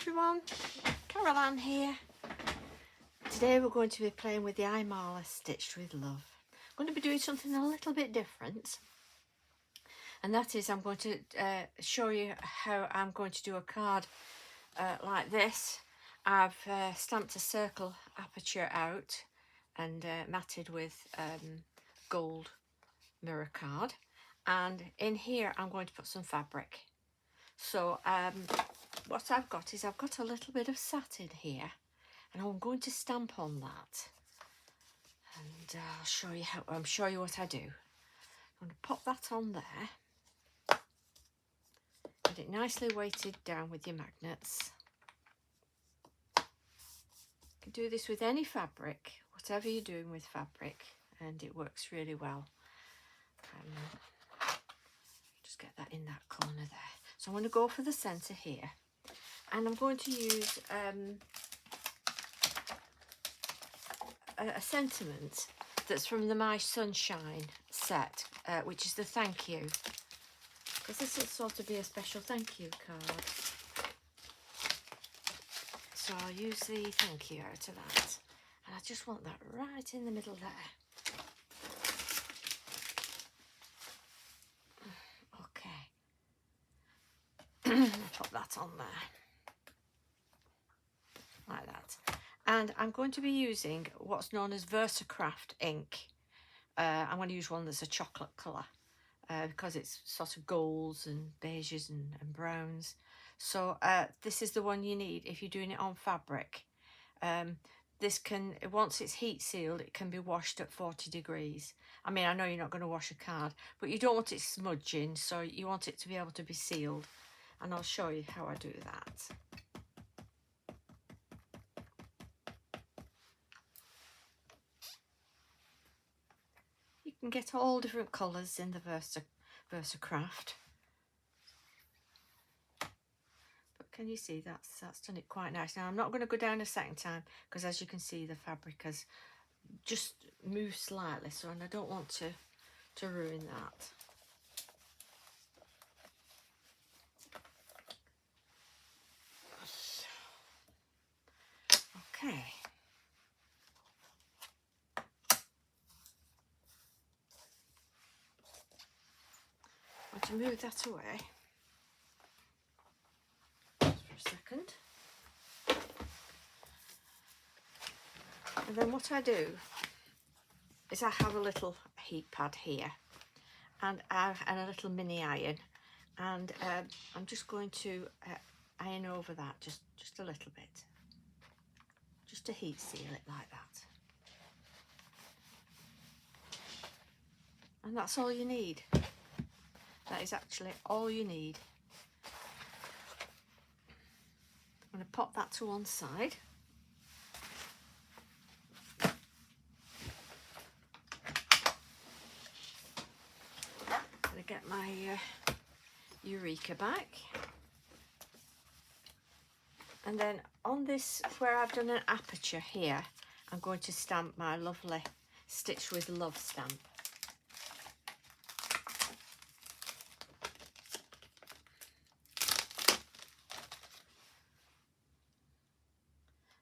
everyone, Caroline here. Today we're going to be playing with the Imala Stitched with Love. I'm going to be doing something a little bit different, and that is I'm going to show you how I'm going to do a card like this. I've stamped a circle aperture out and matted with gold mirror card, and in here I'm going to put some fabric. So what I've got is I've got a little bit of satin here, and I'm going to stamp on that, and I'll show you what I do. I'm going to pop that on there, get it nicely weighted down with your magnets. You can do this with any fabric, whatever you're doing with fabric, and it works really well. Just get that in that corner there. So I'm going to go for the centre here, and I'm going to use a sentiment that's from the My Sunshine set, which is the thank you, because this will sort of be a special thank you card. So I'll use the thank you out of that, and I just want that right in the middle there. Pop that on there like that, and I'm going to be using what's known as Versacraft ink. I'm going to use one that's a chocolate colour because it's sort of golds and beiges and browns. So this is the one you need if you're doing it on fabric. This can, once it's heat sealed, it can be washed at 40 degrees. I mean, I know you're not going to wash a card, but you don't want it smudging, so you want it to be able to be sealed. And I'll show you how I do that. You can get all different colours in the Versacraft. But can you see that's done it quite nice. Now I'm not going to go down a second time because, as you can see, the fabric has just moved slightly, so and I don't want to ruin that. Okay. I want to move that away just for a second. And then what I do is I have a little heat pad here, and a little mini iron, and I'm just going to iron over that just a little bit, just to heat seal it like that. And that's all you need. That is actually all you need. I'm going to pop that to one side. I'm going to get my Eureka back. And then on this, where I've done an aperture here, I'm going to stamp my lovely Stitched with Love stamp.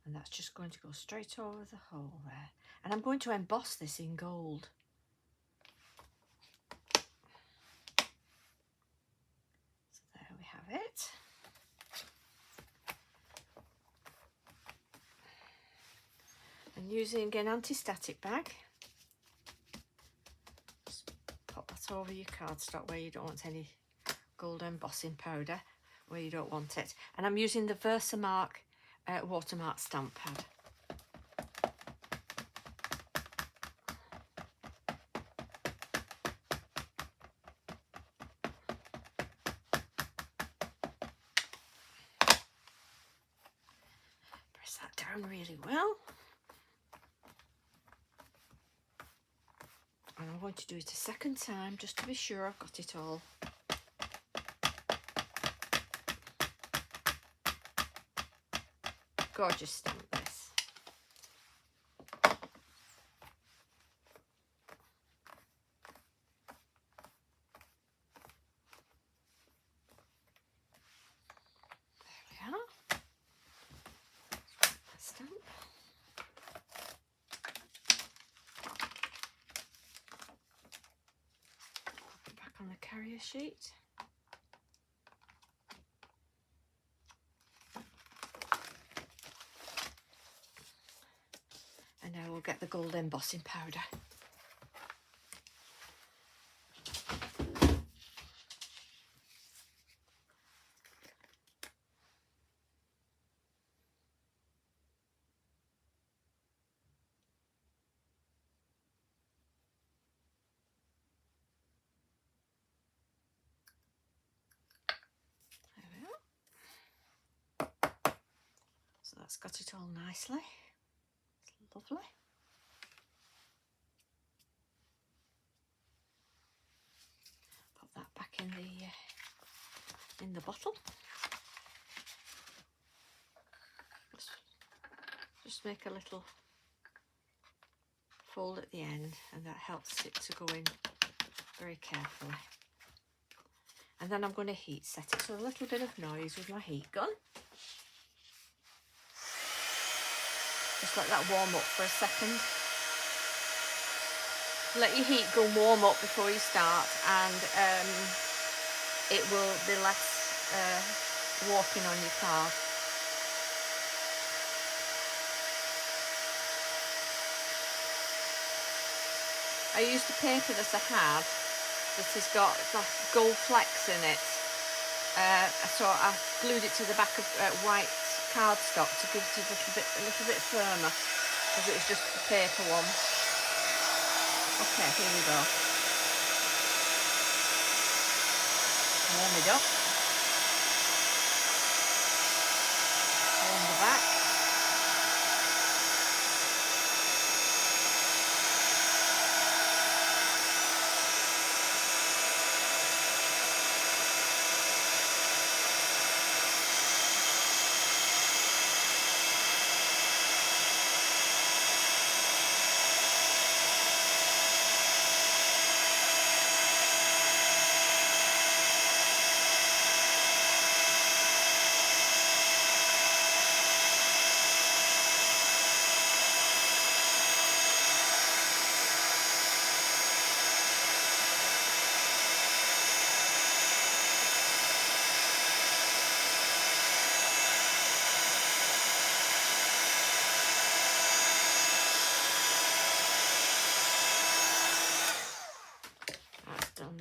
And that's just going to go straight over the hole there. And I'm going to emboss this in gold. So there we have it. And using an anti-static bag, just pop that over your cardstock where you don't want any gold embossing powder, where you don't want it. And I'm using the Versamark watermark stamp pad. Press that down really well. And I'm going to do it a second time just to be sure I've got it all. Gorgeous stamp this. There we are. clear sheet. And now we'll get the gold embossing powder. There we are. So that's got it all nicely. It's lovely. Put that back in the bottle. Just make a little fold at the end, and that helps it to go in very carefully. And then I'm going to heat set it, so a little bit of noise with my heat gun. Just let that warm up for a second. Let your heat gun warm up before you start, and it will be less warping on your card. I used a paper that I had that has got like gold flecks in it, so I glued it to the back of white cardstock to give it a little bit firmer, because it was just a paper one. Okay, here we go. Warm it up. Warm the back.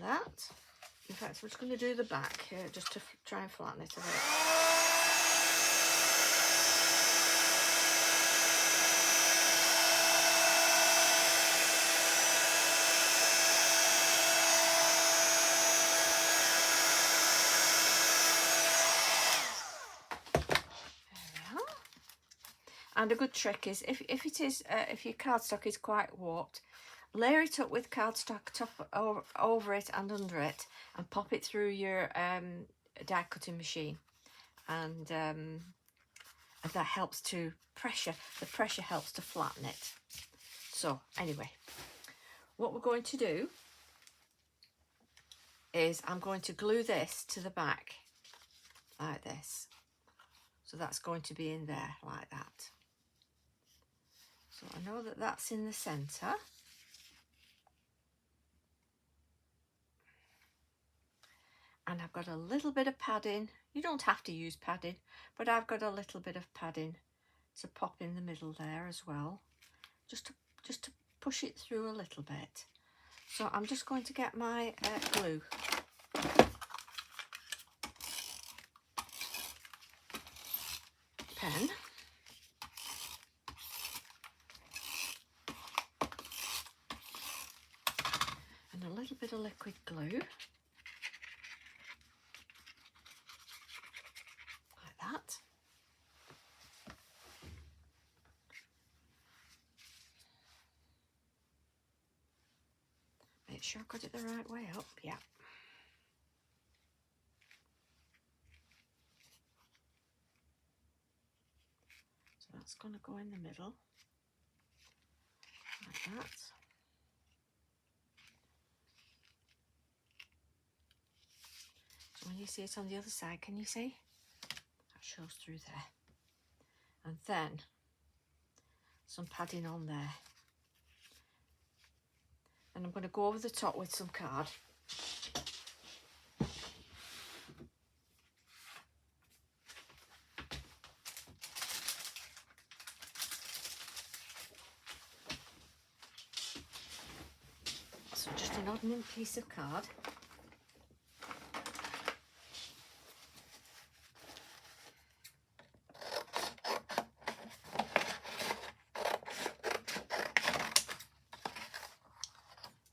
That. In fact, I'm just going to do the back here just to try and flatten it a bit. There we are. And a good trick is if your cardstock is quite warped, layer it up with cardstock top over it and under it, and pop it through your die cutting machine, and that helps to pressure. The pressure helps to flatten it. So anyway, what we're going to do is I'm going to glue this to the back like this. So that's going to be in there like that. So I know that that's in the centre. And I've got a little bit of padding. You don't have to use padding, but I've got a little bit of padding to pop in the middle there as well, just to push it through a little bit. So I'm just going to get my glue. Pen. And a little bit of liquid glue. That. Make sure I've got it the right way up, yeah. So that's going to go in the middle, like that. So when you see it on the other side, can you see? That shows through there. And then some padding on there. And I'm going to go over the top with some card. odd piece of card.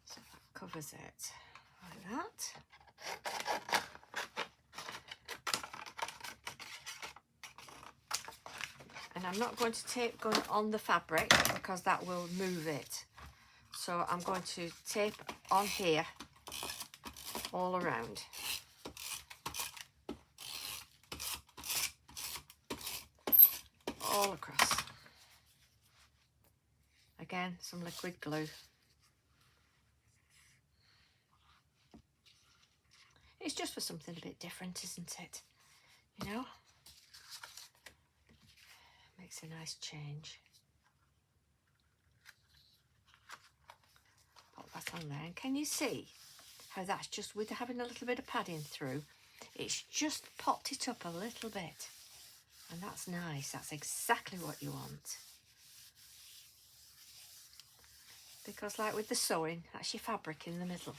So that covers it like that. And I'm not going to tape gun on the fabric because that will move it. So I'm going to tape on here all around. All across. Again, some liquid glue. It's just for something a bit different, isn't it? You know? Makes a nice change. Pop that on there. And can you see how that's just, with having a little bit of padding through, it's just popped it up a little bit. And that's nice. That's exactly what you want. Because like with the sewing, that's your fabric in the middle.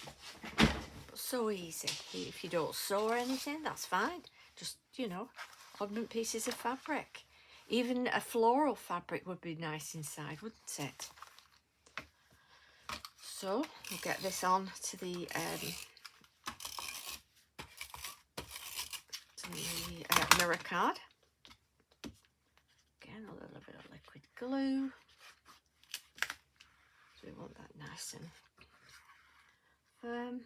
But so easy. If you don't sew or anything, that's fine. Just, you know, oddment pieces of fabric. Even a floral fabric would be nice inside, wouldn't it? So we'll get this on to the mirror card. Again, a little bit of liquid glue. So we want that nice and firm.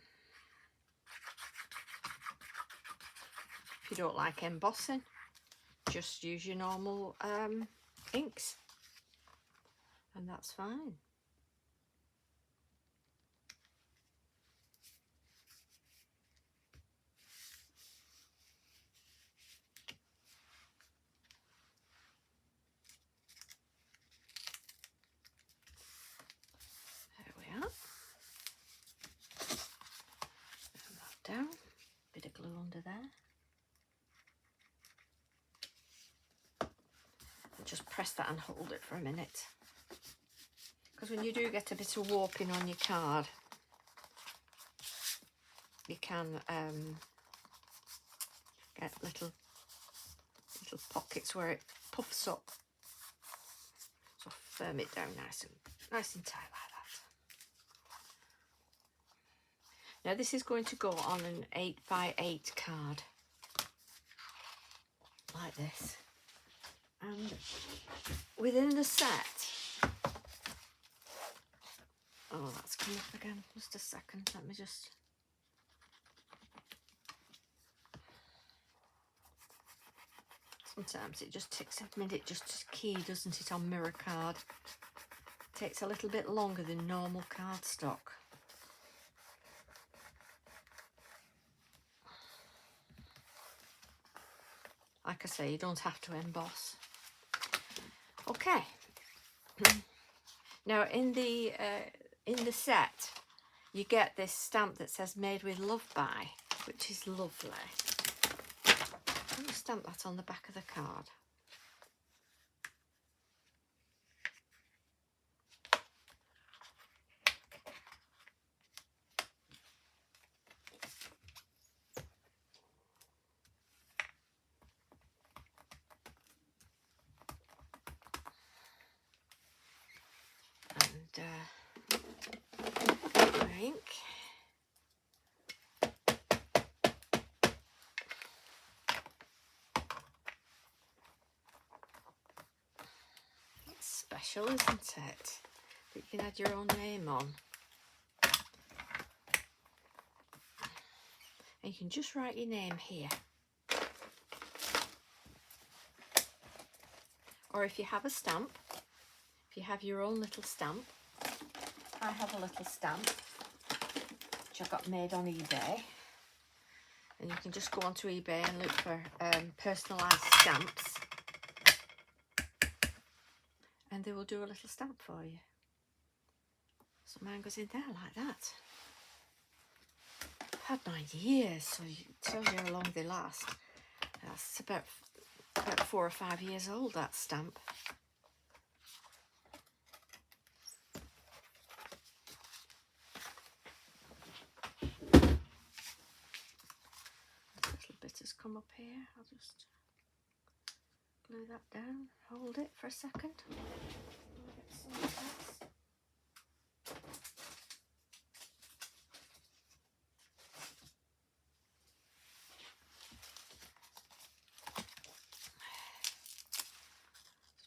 If you don't like embossing, just use your normal inks and that's fine. There we are. Put that down. Bit of glue under there. Just press that and hold it for a minute, because when you do get a bit of warping on your card, you can get little pockets where it puffs up. So firm it down nice and tight like that. Now this is going to go on an 8x8 card like this. And within the set, oh, that's come up again, just a second, let me just, sometimes it just takes a minute just to key, doesn't it, on mirror card. It takes a little bit longer than normal cardstock. Like I say, you don't have to emboss. Okay. Now in the set, you get this stamp that says "Made with Love By," which is lovely. I'm going to stamp that on the back of the card. Ink. It's special, isn't it? That you can add your own name on. And you can just write your name here. Or if you have a stamp, if you have your own little stamp, I have a little stamp which I got made on eBay, and you can just go onto eBay and look for personalised stamps, and they will do a little stamp for you. So mine goes in there like that. I've had mine years, so it tells you how long they last. That's about 4 or 5 years old, that stamp. come up here. I'll just glue that down, hold it for a second. I'll get some of this.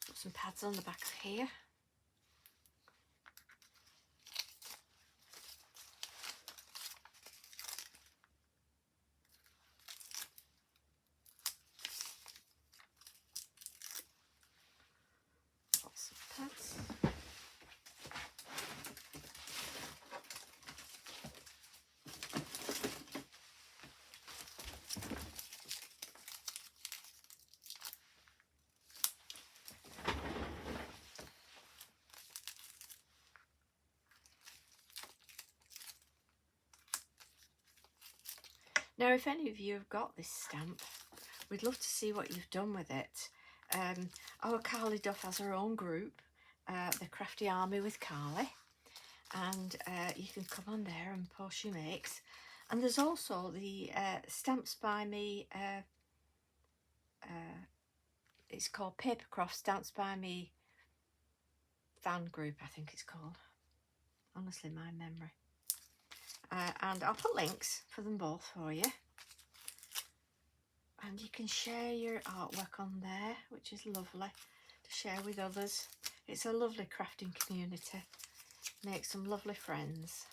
Put some pads on the back of here. Now, if any of you have got this stamp, we'd love to see what you've done with it. Our Carly Duff has her own group, the Crafty Army with Carly, and you can come on there and post your makes. And there's also the Stamps by Me, it's called Papercraft Stamps by Me fan group, I think it's called. Honestly, my memory. And I'll put links for them both for you, and you can share your artwork on there, which is lovely to share with others. It's a lovely crafting community, make some lovely friends.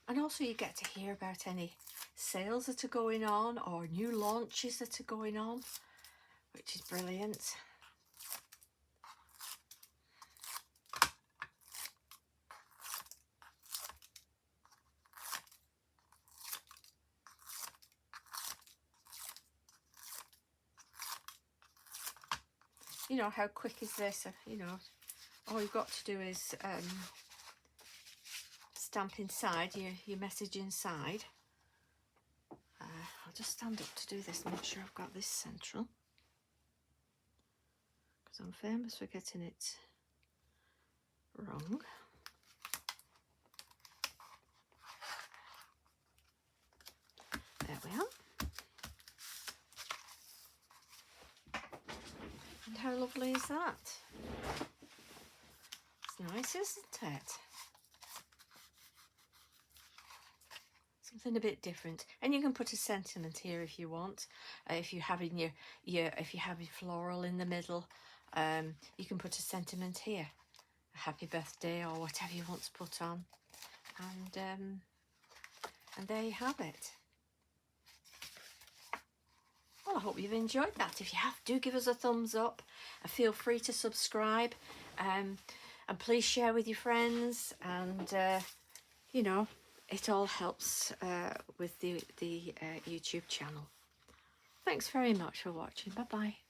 And also you get to hear about any sales that are going on or new launches that are going on, which is brilliant. You know, how quick is this? You know, all you've got to do is stamp inside your message inside. I'll just stand up to do this, make sure I've got this central, because I'm famous for getting it wrong. There we are. And how lovely is that? It's nice, isn't it? Something a bit different, and you can put a sentiment here if you want. If you're having if you're having floral in the middle, you can put a sentiment here, a happy birthday or whatever you want to put on, and there you have it. Well, I hope you've enjoyed that. If you have, do give us a thumbs up. Feel free to subscribe, and please share with your friends, and you know, it all helps with the YouTube channel. Thanks very much for watching. Bye bye.